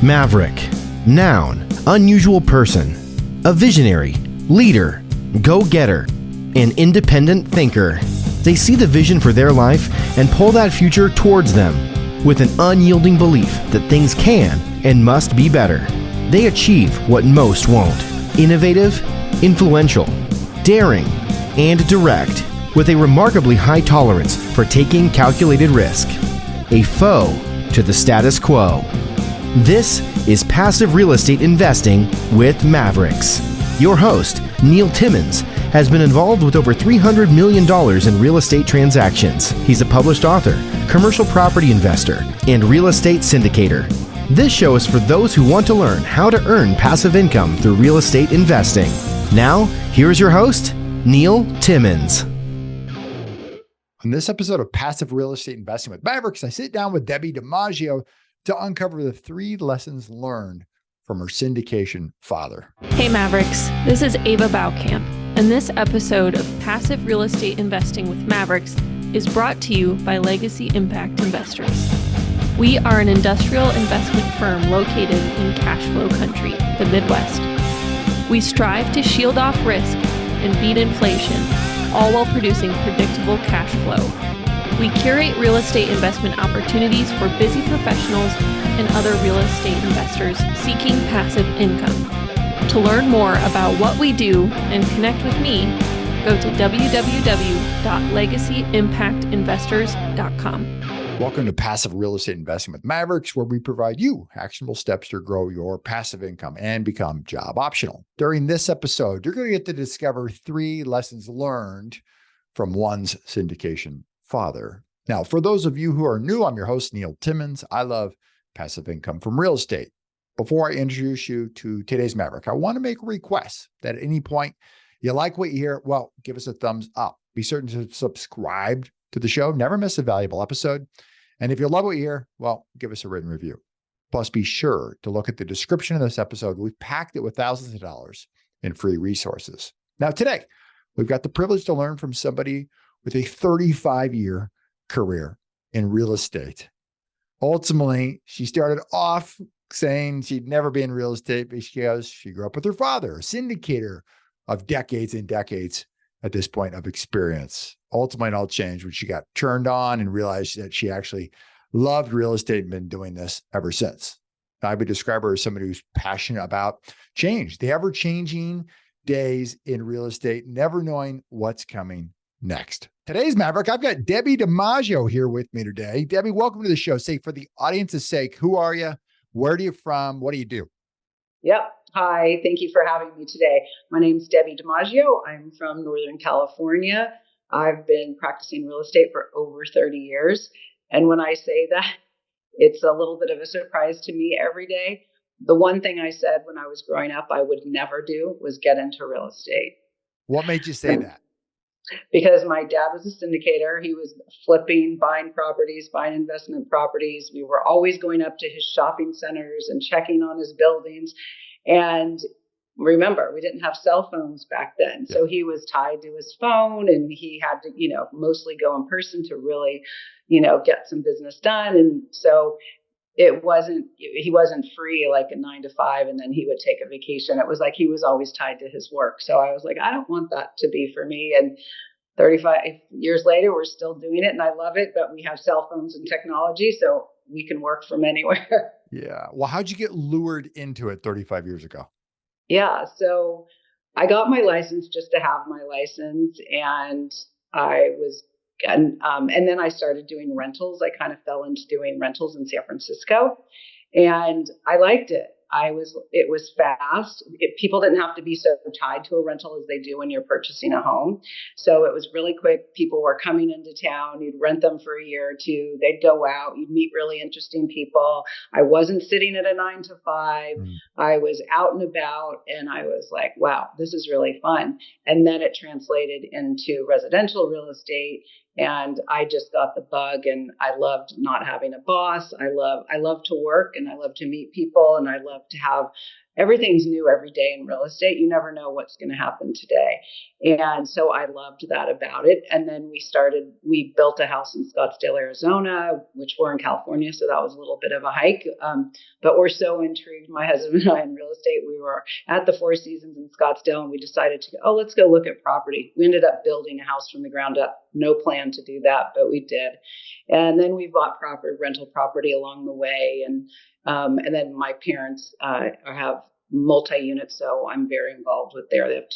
Maverick. Noun, unusual person. A visionary, leader, go-getter, an independent thinker. They see the vision for their life and pull that future towards them with an unyielding belief that things can and must be better. They achieve what most won't. Innovative, influential, daring, and direct, with a remarkably high tolerance for taking calculated risk. A foe to the status quo. This is Passive Real Estate Investing with Mavericks. Your host, Neil Timmins, has been involved with over $300 million in real estate transactions. He's a published author, commercial property investor, and real estate syndicator. This show is for those who want to learn how to earn passive income through real estate investing. Now, here's your host, Neil Timmins. On this episode of Passive Real Estate Investing with Mavericks, I sit down with Debbi DiMaggio to uncover the 3 lessons learned from her syndication father. Hey Mavericks, this is Ava Baukamp, and this episode of Passive Real Estate Investing with Mavericks is brought to you by Legacy Impact Investors. We are an industrial investment firm located in cash flow country, the Midwest. We strive to shield off risk and beat inflation, all while producing predictable cash flow. We curate real estate investment opportunities for busy professionals and other real estate investors seeking passive income. To learn more about what we do and connect with me, go to www.legacyimpactinvestors.com. Welcome to Passive Real Estate Investing with Mavericks, where we provide you actionable steps to grow your passive income and become job optional. During this episode, you're going to get to discover 3 lessons learned from one's syndication father. Now, for those of you who are new, I'm your host, Neil Timmins. I love passive income from real estate. Before I introduce you to today's Maverick, I want to make a request that at any point you like what you hear, well, give us a thumbs up. Be certain to subscribe to the show. Never miss a valuable episode. And if you love what you hear, well, give us a written review. Plus, be sure to look at the description of this episode. We've packed it with thousands of dollars in free resources. Now, today, we've got the privilege to learn from somebody with a 35-year career in real estate. Ultimately, she started off saying she'd never be in real estate because she grew up with her father, a syndicator of decades and decades at this point of experience. Ultimately, it all changed when she got turned on and realized that she actually loved real estate and been doing this ever since. I would describe her as somebody who's passionate about change, the ever-changing days in real estate, never knowing what's coming next. Today's Maverick, I've got Debbi DiMaggio here with me today. Debbi, welcome to the show. Say, for the audience's sake, who are you? Where are you from? What do you do? Yep. Hi. Thank you for having me today. My name is Debbi DiMaggio. I'm from Northern California. I've been practicing real estate for over 30 years. And when I say that, it's a little bit of a surprise to me every day. The one thing I said when I was growing up I would never do was get into real estate. What made you say that? Because my dad was a syndicator. He was flipping, buying properties, buying investment properties. We were always going up to his shopping centers and checking on his buildings. And remember, we didn't have cell phones back then. So he was tied to his phone and he had to, mostly go in person to really, get some business done. And so he wasn't free like a 9 to 5 and then he would take a vacation. It was like he was always tied to his work. So I was like, I don't want that to be for me. And 35 years later, we're still doing it and I love it, but we have cell phones and technology, so we can work from anywhere. Yeah. Well, how'd you get lured into it 35 years ago? Yeah. So I got my license just to have my license, and and then I started doing rentals. I kind of fell into doing rentals in San Francisco, and I liked it. It was fast. People didn't have to be so tied to a rental as they do when you're purchasing a home. So it was really quick. People were coming into town. You'd rent them for a year or two. They'd go out. You'd meet really interesting people. I wasn't sitting at a 9 to 5. I was out and about, and I was like, wow, this is really fun. And then it translated into residential real estate. And I just got the bug, and I loved not having a boss. I love to work, and I love to meet people, and I love to have everything's new every day in real estate. You never know what's going to happen today. And so I loved that about it. And then we built a house in Scottsdale, Arizona, which we're in California. So that was a little bit of a hike. But we're so intrigued, my husband and I, in real estate. We were at the Four Seasons in Scottsdale and we decided to go, let's go look at property. We ended up building a house from the ground up. No plan to do that, but we did. And then we bought rental property along the way. And then my parents have multi-units, so I'm very involved with there. They have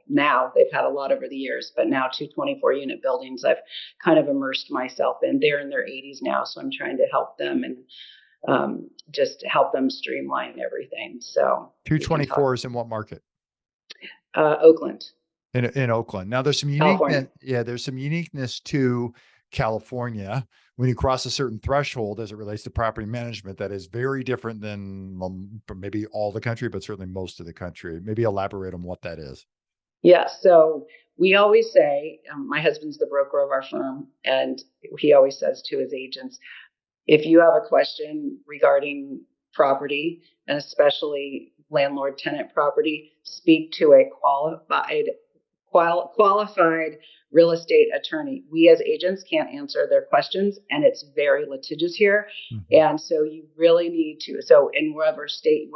now they've had a lot over the years, but now 2 24-unit buildings I've kind of immersed myself in. They're in their 80s now, so I'm trying to help them and just help them streamline everything. So 224s in what market? Oakland. In Oakland. Now there's some uniqueness to California when you cross a certain threshold as it relates to property management that is very different than maybe all the country, but certainly most of the country. Maybe elaborate on what that is. Yeah. So we always say, my husband's the broker of our firm, and he always says to his agents, if you have a question regarding property, and especially landlord-tenant property, speak to a qualified real estate attorney. We as agents can't answer their questions, and it's very litigious here. Mm-hmm. And so you really need to, so in whatever state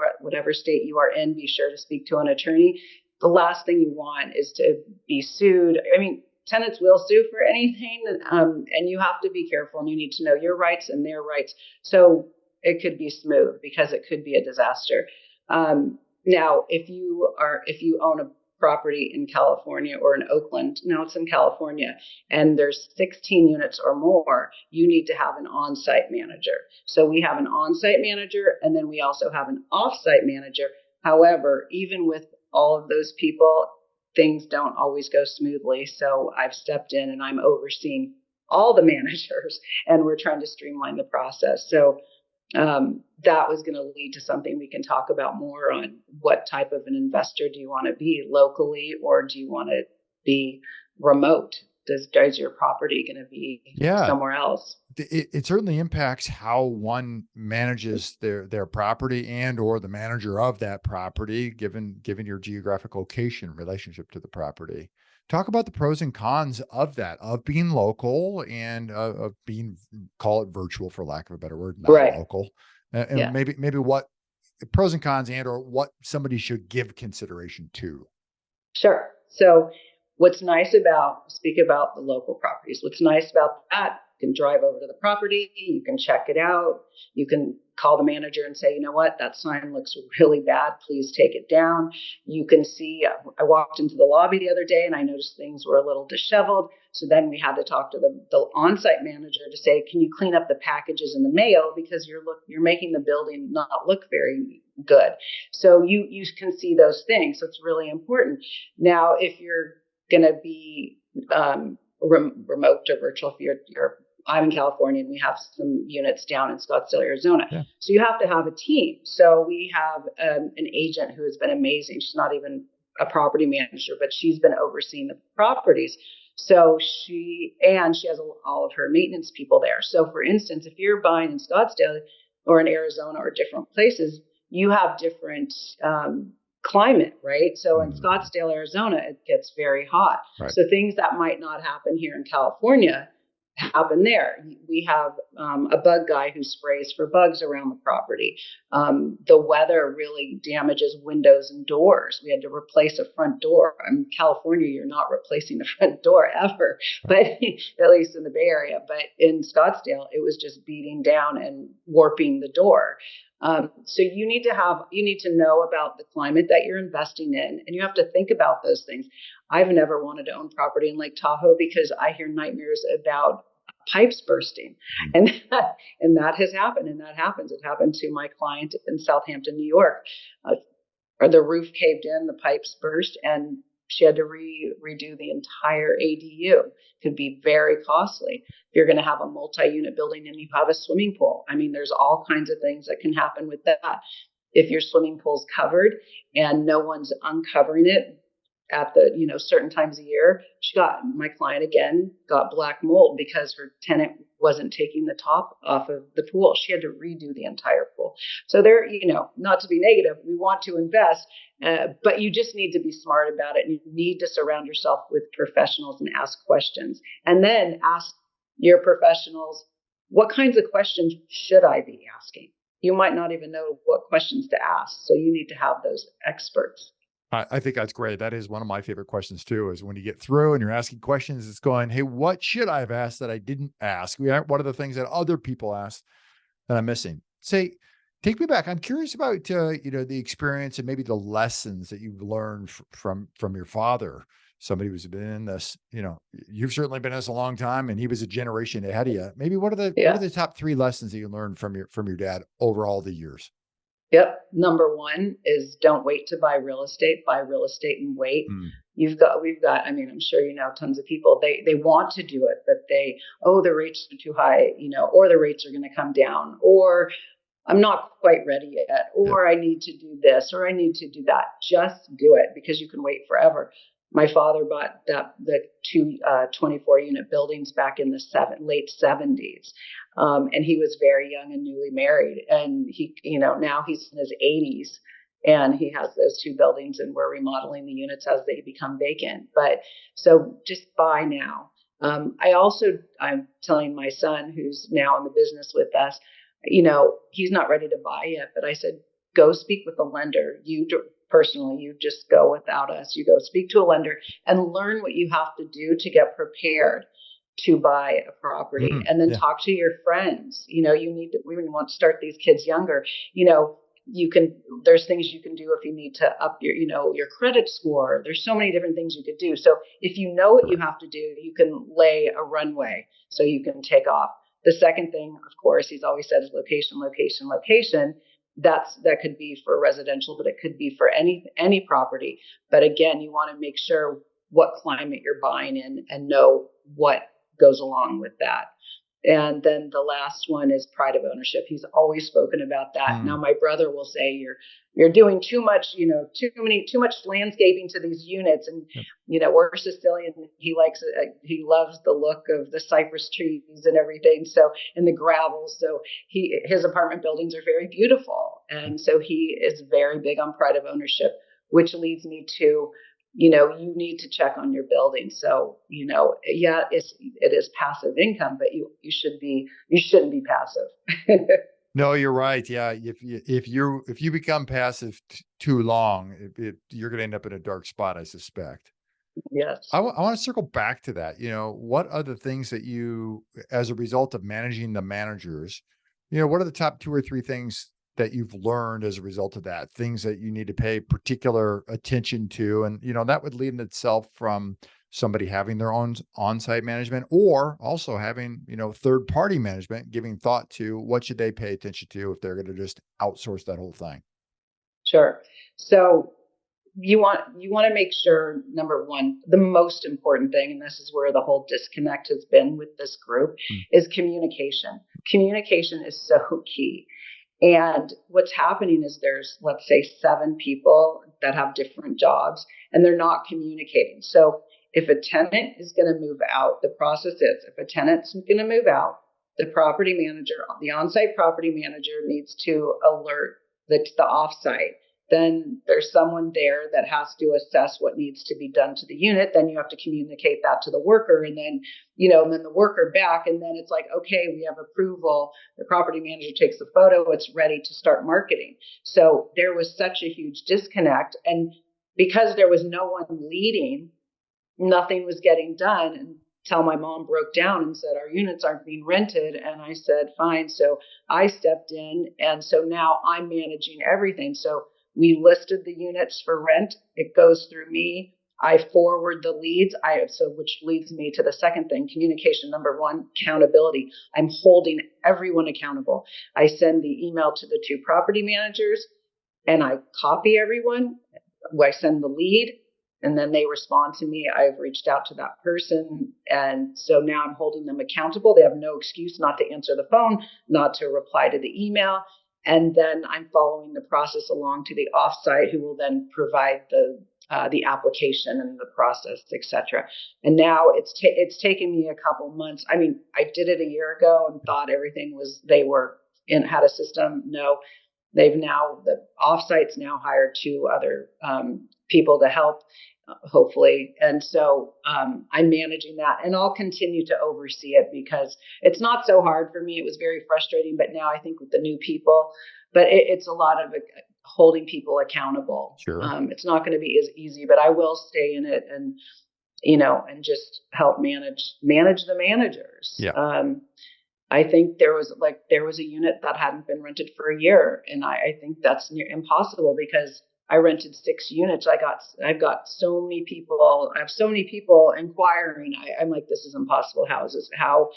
you are in, be sure to speak to an attorney. The last thing you want is to be sued. I mean, tenants will sue for anything, and you have to be careful, and you need to know your rights and their rights. So it could be smooth because it could be a disaster. Now, if you own a property in California or in Oakland, no, it's in California, and there's 16 units or more, you need to have an on-site manager. So we have an on-site manager, and then we also have an off-site manager. However, even with all of those people, things don't always go smoothly. So I've stepped in and I'm overseeing all the managers, and we're trying to streamline the process. So that was going to lead to something we can talk about more on. What type of an investor do you want to be, locally, or do you want to be remote? Is your property going to be somewhere else? It certainly impacts how one manages their property and or the manager of that property, given your geographic location relationship to the property. Talk about the pros and cons of that, of being local and of being, call it virtual for lack of a better word, not right. Local. And maybe what pros and cons and or what somebody should give consideration to. Sure. So speak about the local properties. What's nice about that, you can drive over to the property, you can check it out, you can call the manager and say, you know what, that sign looks really bad, please take it down. You can see, I walked into the lobby the other day and I noticed things were a little disheveled. So then we had to talk to the on-site manager to say, can you clean up the packages in the mail, because you're making the building not look very good. So you can see those things. So it's really important. Now, if you're going to be remote or virtual, if I'm in California and we have some units down in Scottsdale, Arizona. Yeah. So you have to have a team. So we have an agent who has been amazing. She's not even a property manager, but she's been overseeing the properties. So she has all of her maintenance people there. So for instance, if you're buying in Scottsdale or in Arizona or different places, you have different climate, right? So in Scottsdale, Arizona, it gets very hot. Right. So things that might not happen here in California happen there. We have a bug guy who sprays for bugs around the property. The weather really damages windows and doors. We had to replace a front door. In California, you're not replacing the front door ever, but at least in the Bay Area. But in Scottsdale, it was just beating down and warping the door. So you need to know about the climate that you're investing in, and you have to think about those things. I've never wanted to own property in Lake Tahoe because I hear nightmares about pipes bursting, and that has happened, and that happens. It happened to my client in Southampton, New York. Or the roof caved in, the pipes burst, and she had to redo the entire ADU. Could be very costly. If you're going to have a multi-unit building and you have a swimming pool, I mean, there's all kinds of things that can happen with that. If your swimming pool's covered and no one's uncovering it at the certain times a year, my client again got black mold because her tenant wasn't taking the top off of the pool. She had to redo the entire pool. So there, not to be negative, we want to invest, but you just need to be smart about it. You need to surround yourself with professionals and ask questions, and then ask your professionals, what kinds of questions should I be asking? You might not even know what questions to ask. So you need to have those experts. I think that's great. That is one of my favorite questions too, is when you get through and you're asking questions, it's going, hey, what should I have asked that I didn't ask? What are the things that other people asked that I'm missing? Take me back. I'm curious about, the experience and maybe the lessons that you've learned from your father, somebody who's been in this, you've certainly been in this a long time, and he was a generation ahead of you. Maybe what are the top 3 lessons that you learned from your dad over all the years? Yep. Number 1 is don't wait to buy real estate. Buy real estate and wait. We've got, I'm sure tons of people, they want to do it, but the rates are too high, or the rates are going to come down, or I'm not quite ready yet, or I need to do this, or I need to do that. Just do it, because you can wait forever. My father bought the 2 24-unit buildings back in the late 70s. And he was very young and newly married. And he, now he's in his 80s, and he has those 2 buildings, and we're remodeling the units as they become vacant. But so just buy now. I'm telling my son, who's now in the business with us, he's not ready to buy yet, but I said, go speak with a lender. Personally, you just go without us. You go speak to a lender and learn what you have to do to get prepared to buy a property, and then talk to your friends. We want to start these kids younger. There's things you can do if you need to up your credit score. There's so many different things you could do. So if you know what you have to do, you can lay a runway so you can take off. The second thing, of course, he's always said, is location, location, location. That could be for residential, but it could be for any property. But again, you want to make sure what climate you're buying in and know what goes along with that. And then the last one is pride of ownership. He's always spoken about that. Now, my brother will say you're doing too much, too much landscaping to these units. And, we're Sicilian. He loves the look of the cypress trees and everything. So, and the gravel. So his apartment buildings are very beautiful. And so he is very big on pride of ownership, which leads me to, you need to check on your building. So, it is passive income, but you shouldn't be passive. No, you're right. Yeah. If you become passive too long, you're going to end up in a dark spot, I suspect. Yes. I want to circle back to that. What are the things that you, as a result of managing the managers, what are the top 2 or 3 things that you've learned as a result of that, things that you need to pay particular attention to? And, that would lead in itself from somebody having their own on-site management, or also having, third-party management, giving thought to what should they pay attention to if they're going to just outsource that whole thing. Sure. So you want to make sure, number 1, the most important thing, and this is where the whole disconnect has been with this group, is communication. Communication is so key. And what's happening is there's, let's say, 7 people that have different jobs, and they're not communicating. So if a tenant is going to move out, the process is, if a tenant's going to move out, the property manager, the on-site property manager, needs to alert the offsite. Then there's someone there that has to assess what needs to be done to the unit. Then you have to communicate that to the worker, and then, and then the worker back. And then it's like, okay, we have approval. The property manager takes the photo. It's ready to start marketing. So there was such a huge disconnect. And because there was no one leading, nothing was getting done until my mom broke down and said, our units aren't being rented. And I said, fine. So I stepped in. And so now I'm managing everything. So we listed the units for rent. It goes through me. I forward the leads. Which leads me to the second thing, communication. Number 1, accountability. I'm holding everyone accountable. I send the email to the 2 property managers, and I copy everyone. I send the lead, and then they respond to me. I've reached out to that person. And so now I'm holding them accountable. They have no excuse not to answer the phone, not to reply to the email. And then I'm following the process along to the offsite, who will then provide the the application and the process, etc. And now it's taken me a couple months. I mean, I did it a year ago and thought everything had a system. No, the offsite's now hired 2 other people to help, hopefully. And so I'm managing that, and I'll continue to oversee it because it's not so hard for me. It was very frustrating, but now I think with the new people, but it's a lot of holding people accountable. Sure. It's not going to be as easy, but I will stay in it and, and just help manage the managers. Yeah. I think there was a unit that hadn't been rented for a year, and I think that's impossible because I rented 6 units. I've got so many people. I have so many people inquiring. I'm like, this is impossible. How is this? How?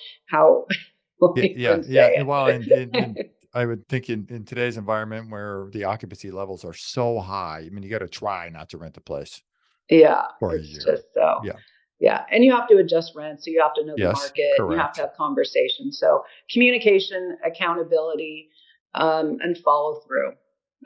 Yeah. Well, and I would think in today's environment where the occupancy levels are so high, I mean, you got to try not to rent a place. Yeah, for a it's year. just so. Yeah. Yeah, and you have to adjust rent, so you have to know the market. Correct. You have to have conversations. So communication, accountability, and follow through.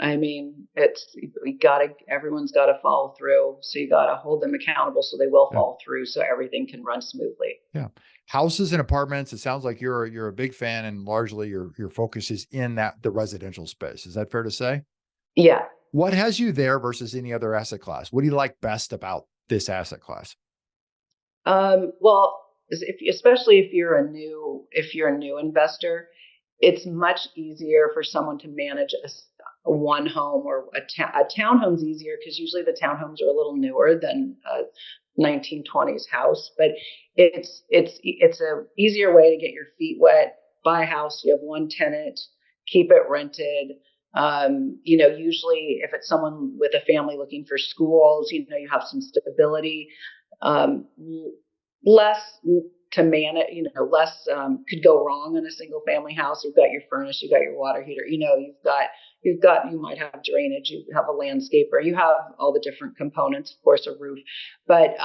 I mean, everyone's got to follow through. So you got to hold them accountable so they will follow through, so everything can run smoothly. Yeah. Houses and apartments. It sounds like you're a big fan, and largely your focus is in the residential space. Is that fair to say? Yeah. What has you there versus any other asset class? What do you like best about this asset class? Well, especially if you're a new investor, it's much easier for someone to manage a one home or a townhome's easier because usually the townhomes are a little newer than a 1920s house, but it's a easier way to get your feet wet, buy a house, you have one tenant, keep it rented. Usually if it's someone with a family looking for schools, you have some stability. Less to manage, less could go wrong in a single family house. You've got your furnace, you've got your water heater, you might have drainage, you have a landscaper, you have all the different components, of course, a roof, but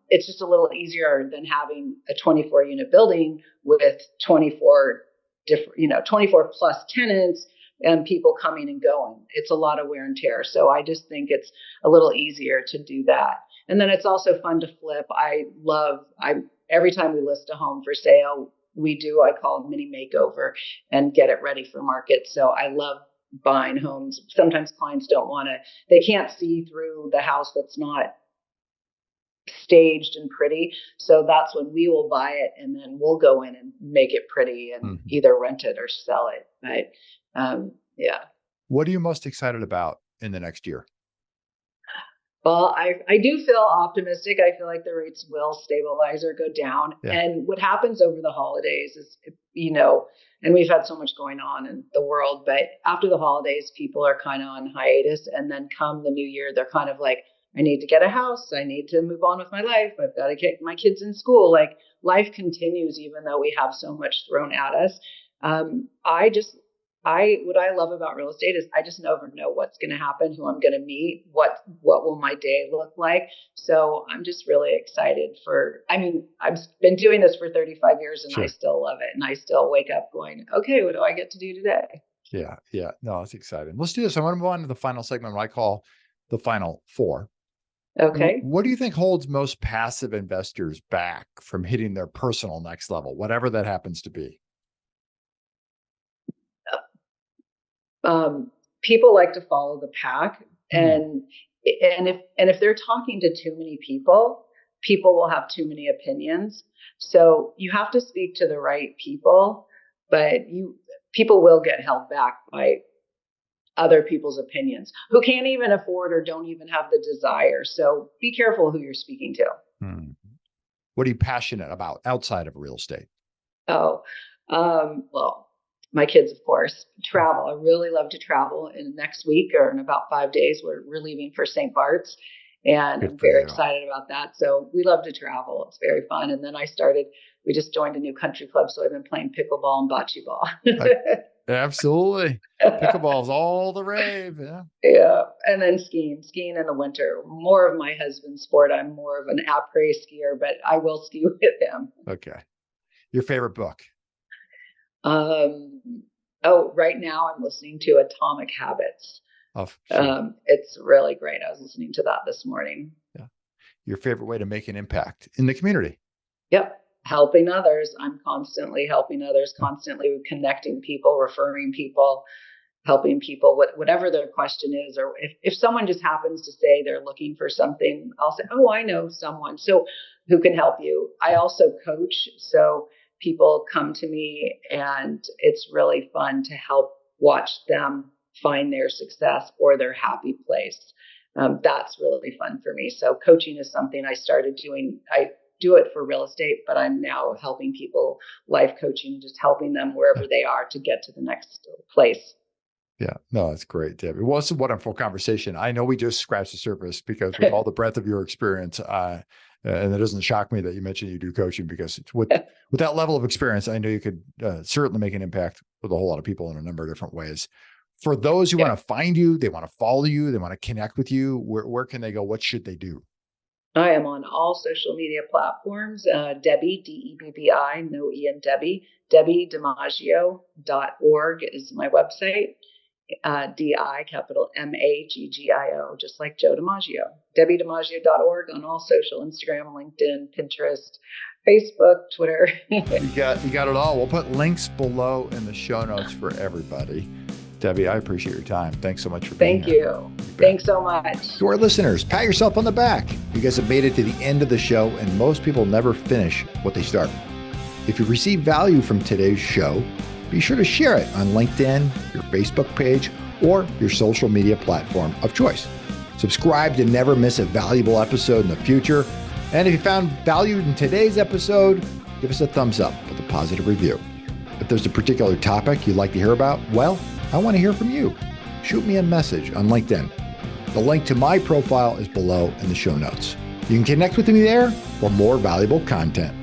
it's just a little easier than having a 24 unit building with 24 plus tenants and people coming and going. It's a lot of wear and tear. So I just think it's a little easier to do that. And then it's also fun to flip. Every time we list a home for sale, I call it mini makeover and get it ready for market. So I love buying homes. Sometimes clients they can't see through the house that's not staged and pretty. So that's when we will buy it, and then we'll go in and make it pretty and either rent it or sell it. But yeah. What are you most excited about in the next year? Well, I do feel optimistic. I feel like the rates will stabilize or go down. Yeah. And what happens over the holidays is, and we've had so much going on in the world, but after the holidays, people are kind of on hiatus. And then come the new year, they're kind of like, I need to get a house. I need to move on with my life. I've got to get my kids in school. Like life continues, even though we have so much thrown at us. What I love about real estate is I just never know what's going to happen, who I'm going to meet, what will my day look like. So I'm just really excited I've been doing this for 35 years and I still love it. And I still wake up going, okay, what do I get to do today? Yeah. Yeah. No, it's exciting. Let's do this. I want to move on to the final segment, what I call the final 4. Okay. What do you think holds most passive investors back from hitting their personal next level, whatever that happens to be? People like to follow the pack, and if they're talking to too many people will have too many opinions. So you have to speak to the right people, but people will get held back by other people's opinions who can't even afford or don't even have the desire. So be careful who you're speaking to. What are you passionate about outside of real estate? Well, my kids, of course, travel. I really love to travel. And next week or in about 5 days, we're leaving for St. Bart's, and I'm very excited about that. So we love to travel. It's very fun. And then we just joined a new country club. So I've been playing pickleball and bocce ball. Absolutely. Pickleball's all the rave. Yeah. Yeah. And then skiing in the winter, more of my husband's sport. I'm more of an après skier, but I will ski with him. Okay. Your favorite book? Right now I'm listening to Atomic Habits. Oh, sure. It's really great. I was listening to that this morning. Yeah. Your favorite way to make an impact in the community? Yep. Helping others. I'm constantly helping others, constantly connecting people, referring people, helping people, whatever their question is. Or if someone just happens to say they're looking for something, I'll say, oh, I know someone so who can help you. I also coach. So people come to me and it's really fun to help watch them find their success or their happy place. That's really fun for me. So coaching is something I started doing. I do it for real estate, but I'm now helping people, life coaching, just helping them wherever they are to get to the next place. Yeah, no, that's great, Debbie. Well, it's a wonderful conversation. I know we just scratched the surface with all the breadth of your experience. And it doesn't shock me that you mentioned you do coaching, because it's with that level of experience, I know you could certainly make an impact with a whole lot of people in a number of different ways. For those who want to find you, they want to follow you, they want to connect with you, where can they go? What should they do? I am on all social media platforms. Debbi, D-E-B-B-I, no E in Debbie. DebbiDiMaggio.org is my website. D-I, capital M-A-G-G-I-O, just like Joe DiMaggio. DebbiDiMaggio.org on all social, Instagram, LinkedIn, Pinterest, Facebook, Twitter. You got it all. We'll put links below in the show notes for everybody. Debbie, I appreciate your time. Thanks so much for being here. Thank you. Thanks so much. To our listeners, pat yourself on the back. You guys have made it to the end of the show, and most people never finish what they start. If you receive value from today's show, be sure to share it on LinkedIn, your Facebook page, or your social media platform of choice. Subscribe to never miss a valuable episode in the future. And if you found value in today's episode, give us a thumbs up with a positive review. If there's a particular topic you'd like to hear about, well, I want to hear from you. Shoot me a message on LinkedIn. The link to my profile is below in the show notes. You can connect with me there for more valuable content.